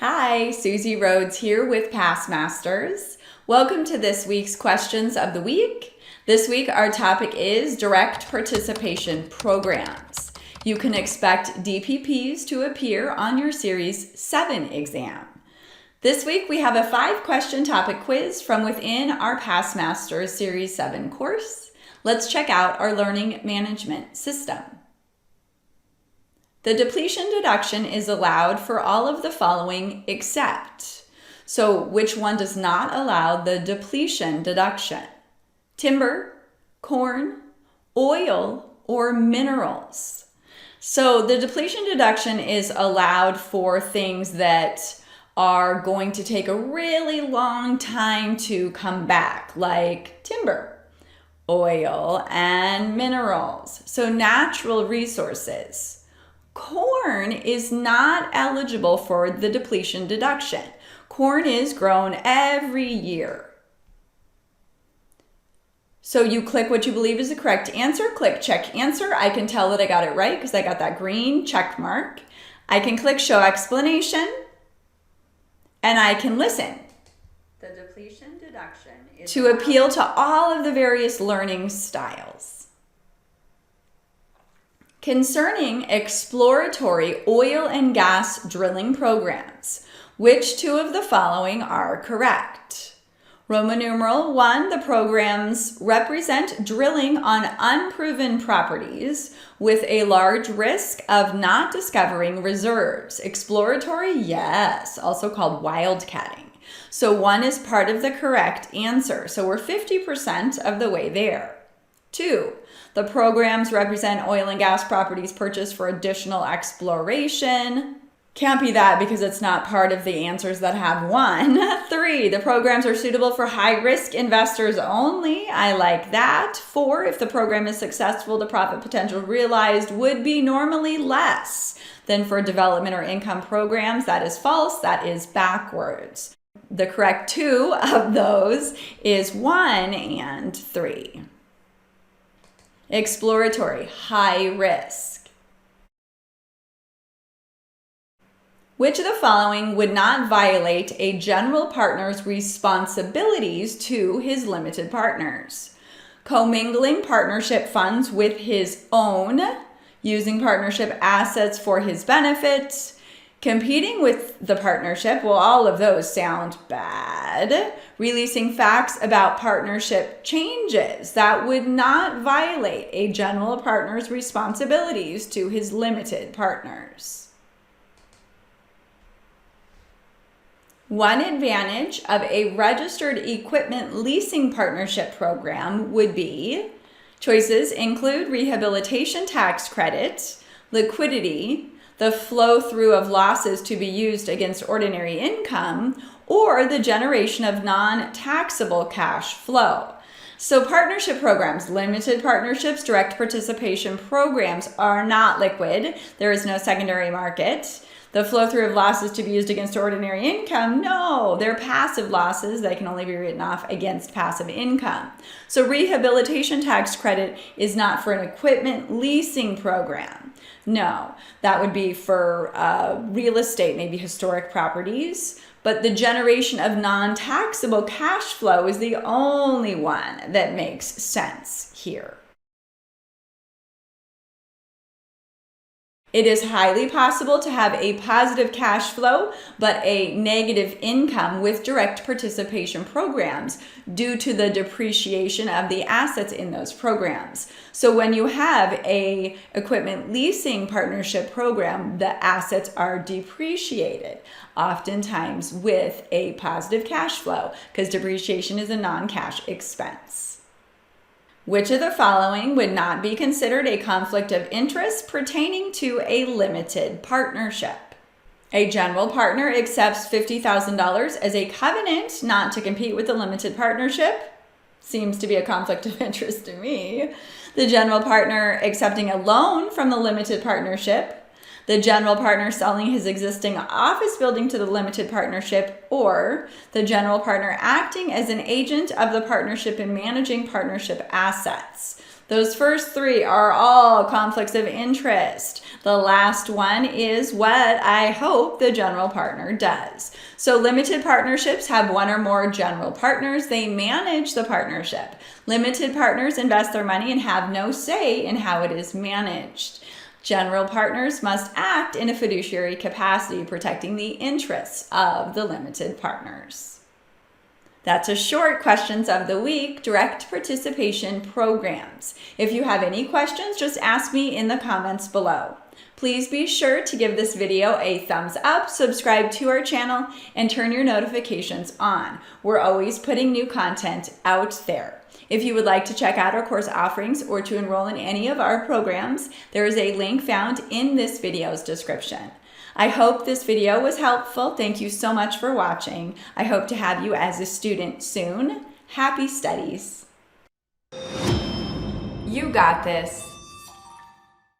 Hi, Suzy Rhoades here with PassMasters. Welcome to this week's Questions of the Week. This week our topic is direct participation programs. You can expect DPPs to appear on your Series 7 exam. This week we have a 5-question topic quiz from within our PassMasters Series 7 course. Let's check out our learning management system. The depletion deduction is allowed for all of the following except. So which one does not allow the depletion deduction? Timber, corn, oil, or minerals. So the depletion deduction is allowed for things that are going to take a really long time to come back, like timber, oil, and minerals. So natural resources. Corn is not eligible for the depletion deduction. Corn is grown every year. So you click what you believe is the correct answer, click check answer. I can tell that I got it right because I got that green check mark. I can click show explanation and I can listen. The depletion deduction is to appeal to all of the various learning styles. Concerning exploratory oil and gas drilling programs, which two of the following are correct? Roman numeral 1, the programs represent drilling on unproven properties with a large risk of not discovering reserves. Exploratory, yes, also called wildcatting. So 1 is part of the correct answer. So we're 50% of the way there. 2, the programs represent oil and gas properties purchased for additional exploration. Can't be that because it's not part of the answers that have 1. 3, the programs are suitable for high-risk investors only. I like that. 4, if the program is successful, the profit potential realized would be normally less than for development or income programs. That is false. That is backwards. The correct 2 of those is 1 and 3. Exploratory, high risk. Which of the following would not violate a general partner's responsibilities to his limited partners? Commingling partnership funds with his own, using partnership assets for his benefit, competing with the partnership, well, all of those sound bad. Releasing facts about partnership changes, that would not violate a general partner's responsibilities to his limited partners. One advantage of a registered equipment leasing partnership program would be, choices include rehabilitation tax credit, liquidity, the flow through of losses to be used against ordinary income, or the generation of non-taxable cash flow. So partnership programs, limited partnerships, direct participation programs are not liquid. There is no secondary market. The flow through of losses to be used against ordinary income, no, they're passive losses. They can only be written off against passive income. So rehabilitation tax credit is not for an equipment leasing program. No, that would be for real estate, maybe historic properties. But the generation of non-taxable cash flow is the only one that makes sense here. It is highly possible to have a positive cash flow, but a negative income with direct participation programs due to the depreciation of the assets in those programs. So when you have a equipment leasing partnership program, the assets are depreciated, oftentimes with a positive cash flow, because depreciation is a non-cash expense. Which of the following would not be considered a conflict of interest pertaining to a limited partnership? A general partner accepts $50,000 as a covenant not to compete with the limited partnership. Seems to be a conflict of interest to me. The general partner accepting a loan from the limited partnership. The general partner selling his existing office building to the limited partnership, or the general partner acting as an agent of the partnership in managing partnership assets. Those first three are all conflicts of interest. The last one is what I hope the general partner does. So limited partnerships have one or more general partners. They manage the partnership. Limited partners invest their money and have no say in how it is managed. General partners must act in a fiduciary capacity, protecting the interests of the limited partners. That's a short questions of the week, direct participation programs. If you have any questions, just ask me in the comments below. Please be sure to give this video a thumbs up, subscribe to our channel, and turn your notifications on. We're always putting new content out there. If you would like to check out our course offerings or to enroll in any of our programs, there is a link found in this video's description. I hope this video was helpful. Thank you so much for watching. I hope to have you as a student soon. Happy studies. You got this.